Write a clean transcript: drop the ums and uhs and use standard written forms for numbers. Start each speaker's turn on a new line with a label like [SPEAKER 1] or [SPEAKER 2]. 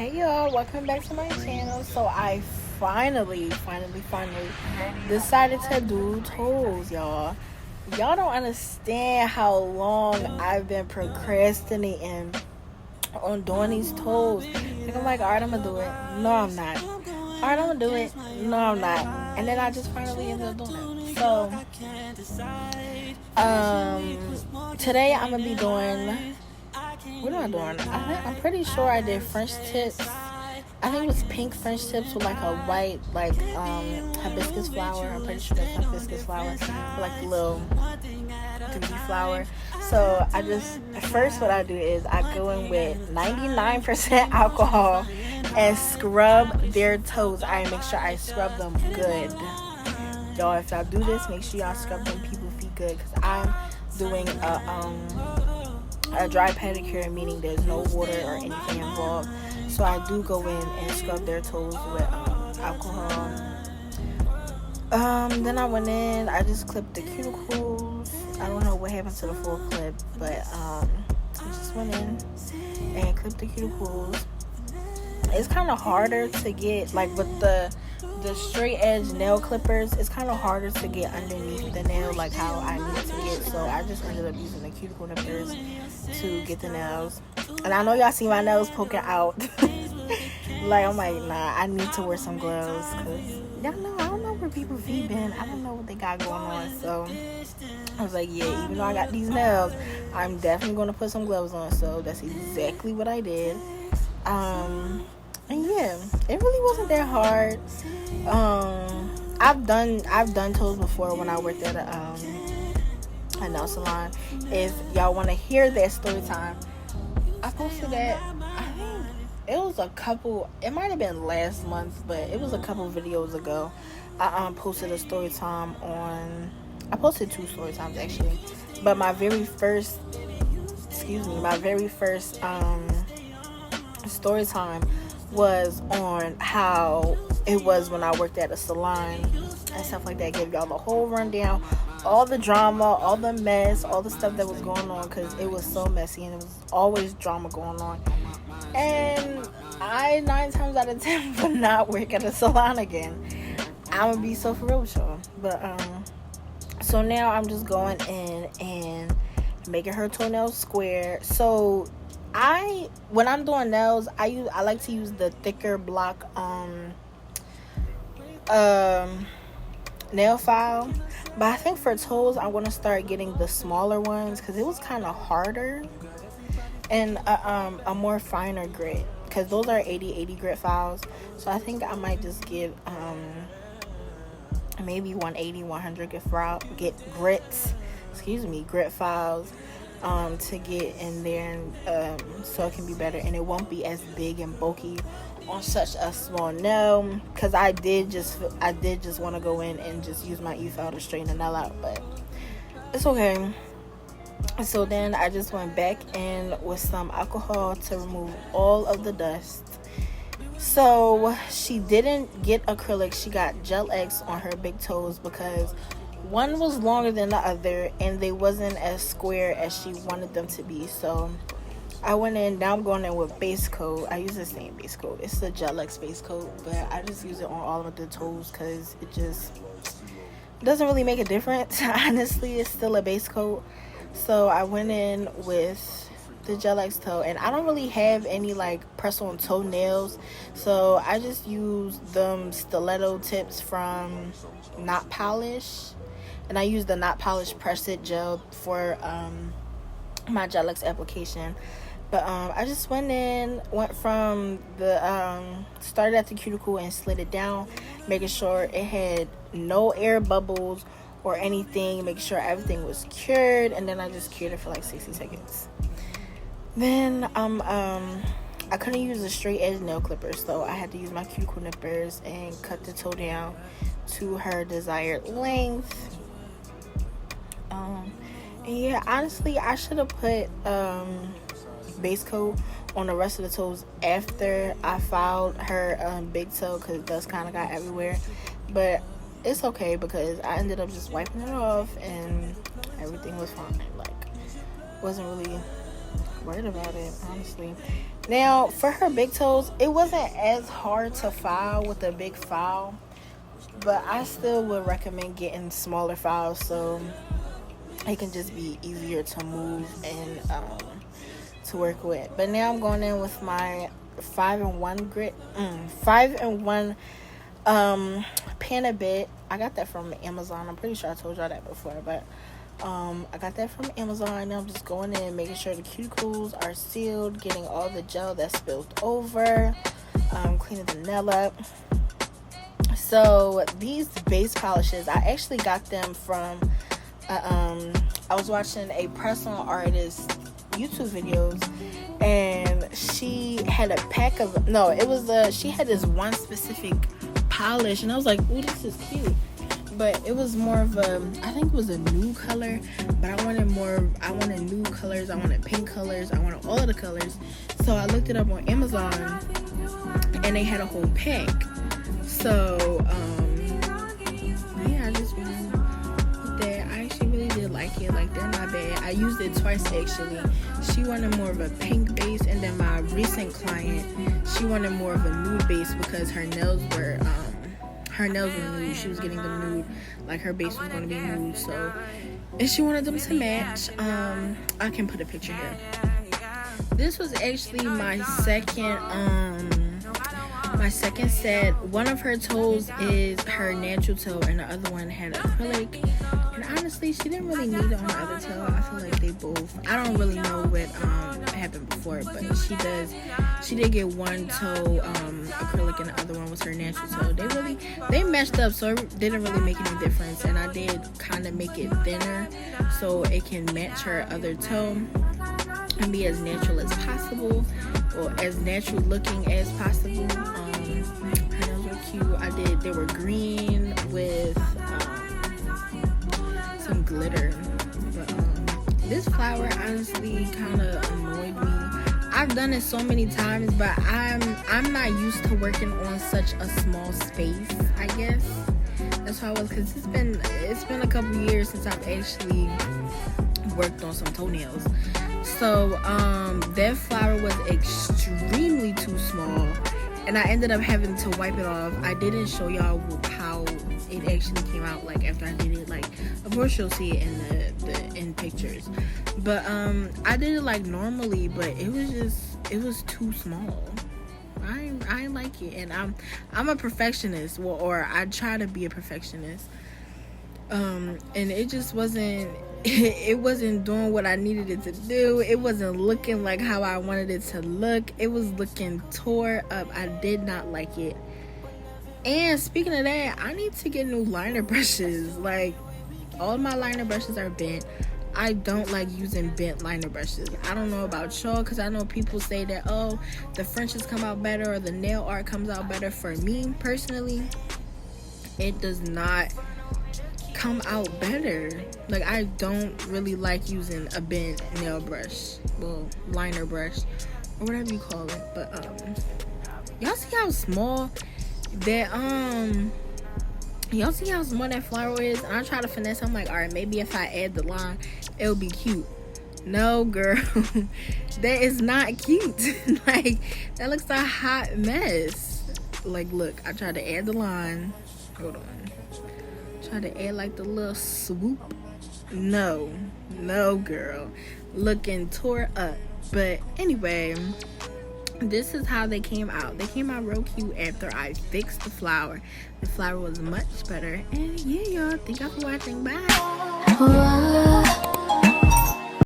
[SPEAKER 1] Hey y'all, welcome back to my channel. So I finally decided to do toes, y'all. Y'all don't understand how long I've been procrastinating on doing these toes. Like I'm like, alright, I'm gonna do it. No, I'm not. Alright, I'm gonna do it. No, I'm not. And then I just finally ended up doing it. So today I'm gonna be doing, what am I doing? I'm pretty sure I did French tips. I think it was pink French tips with like a white hibiscus flower. I'm pretty sure that's hibiscus flower with like the little 3D flower. So first what I do is I go in with 99% alcohol and scrub their toes. I make sure I scrub them good. Y'all, if y'all do this, make sure y'all scrub them people's feet good, because I'm doing a dry pedicure, meaning there's no water or anything involved. So I do go in and scrub their toes with alcohol. Then I went in, I just clipped the cuticles. I don't know what happened to the full clip, but I just went in and clipped the cuticles. It's kind of harder to get, like with the straight edge nail clippers, it's kind of harder to get underneath the nail like how I need to get. So I just ended up using the cuticle nippers to get the nails. And I know y'all see my nails poking out. Like, I'm like, nah, I need to wear some gloves, because y'all know, I don't know where people's feet been. I don't know what they got going on. So I was like, yeah, even though I got these nails, I'm definitely going to put some gloves on. So that's exactly what I did. And yeah, it really wasn't that hard. I've done toes before when I worked at a nail salon. If y'all want to hear that story time, I posted that, I think it was it might have been last month, but it was a couple videos ago. I posted a story time I posted 2 story times actually, but my very first story time was on how it was when I worked at a salon and stuff like that. Gave y'all the whole rundown, all the drama, all the mess, all the stuff that was going on, because it was so messy and it was always drama going on. And I 9 times out of 10 would not work at a salon again. I'm gonna be so for real with y'all. But so now I'm just going in and making her toenails square. So when I'm doing nails, I like to use the thicker block nail file, but I think for toes I want to start getting the smaller ones, because it was kind of harder, and a more finer grit, because those are 80 grit files. So I think I might just get maybe 100 grit files to get in there, and so it can be better and it won't be as big and bulky on such a small nail, because I did just want to go in and just use my e-file to straighten the nail out, but it's okay. So then I just went back in with some alcohol to remove all of the dust. So she didn't get acrylic, she got Gel X on her big toes, because one was longer than the other and they wasn't as square as she wanted them to be. So I went in. Now I'm going in with base coat. I use the same base coat. It's the Gel X base coat, but I just use it on all of the toes because it just doesn't really make a difference. Honestly, it's still a base coat. So I went in with the Gel X toe, and I don't really have any like press on toenails, so I just use them stiletto tips from Not Polish, and I use the Not Polish Press It gel for my Gel X application. But I just went from the started at the cuticle and slid it down, making sure it had no air bubbles or anything, making sure everything was cured, and then I just cured it for like 60 seconds. Then I couldn't use a straight edge nail clipper, so I had to use my cuticle nippers and cut the toe down to her desired length. And yeah, honestly, I should have put base coat on the rest of the toes after I filed her big toe, because dust kind of got everywhere. But it's okay, because I ended up just wiping it off and everything was fine. Like, wasn't really right about it, honestly. Now, for her big toes, it wasn't as hard to file with a big file, but I still would recommend getting smaller files so it can just be easier to move and to work with. But now I'm going in with my 5-in-1 grit, 5-in-1 pen a bit. I got that from Amazon. I'm pretty sure I told y'all that before, but I got that from Amazon. Now I'm just going in, making sure the cuticles are sealed, getting all the gel that spilled over, cleaning the nail up. So these base polishes, I actually got them from I was watching a press-on artist YouTube videos, and she had a pack of she had this one specific polish, and I was like, ooh, this is cute. But it was more of I think it was a nude color, but I wanted nude colors, I wanted pink colors, I wanted all of the colors. So I looked it up on Amazon, and they had a whole pack. So yeah, I just went with that. I actually really did like it. Like, they're not bad. I used it twice actually. She wanted more of a pink base, and then my recent client, she wanted more of a nude base because her nails were nude. She was getting them nude, like her base was going to be nude. So, and she wanted them to match. I can put a picture here. This was actually my second set. One of her toes is her natural toe, and the other one had acrylic. And honestly, she didn't really need it on the other toe. I feel like they both, I don't really know what happened before, but she did get one toe acrylic, and the other one was her natural toe. They meshed up, so it didn't really make any difference. And I did kind of make it thinner so it can match her other toe and be as natural as possible, or as natural looking as possible. Her nails were cute. They were green with some glitter. But this flower honestly kind of annoyed me. I've done it so many times, but I'm not used to working on such a small space, I guess. That's how I was, because it's been a couple years since I've actually worked on some toenails. So that flower was extremely too small, and I ended up having to wipe it off. I didn't show y'all how it actually came out, like, after I did it. Like, of course you'll see it in pictures, but I did it like normally, but it was too small. I like it, and I'm a perfectionist, or I try to be a perfectionist, and it just wasn't it wasn't doing what I needed it to do. It wasn't looking like how I wanted it to look. It was looking tore up. I did not like it. And speaking of that, I need to get new liner brushes. Like, all my liner brushes are bent. I don't like using bent liner brushes. I don't know about y'all, because I know people say that, oh, the Frenches come out better, or the nail art comes out better. For me personally, it does not come out better. Like, I don't really like using a bent nail brush, well, liner brush, or whatever you call it. But y'all see how small that flower is? And I try to finesse. I'm like, all right, maybe if I add the line, it'll be cute. No, girl. That is not cute. Like, that looks a hot mess. Like, look, I tried to add the line. Hold on. Try to add like the little swoop. No, girl. Looking tore up. But anyway, this is how they came out. They came out real cute after I fixed the flower. The flower was much better. And yeah, y'all, thank y'all for watching. Bye.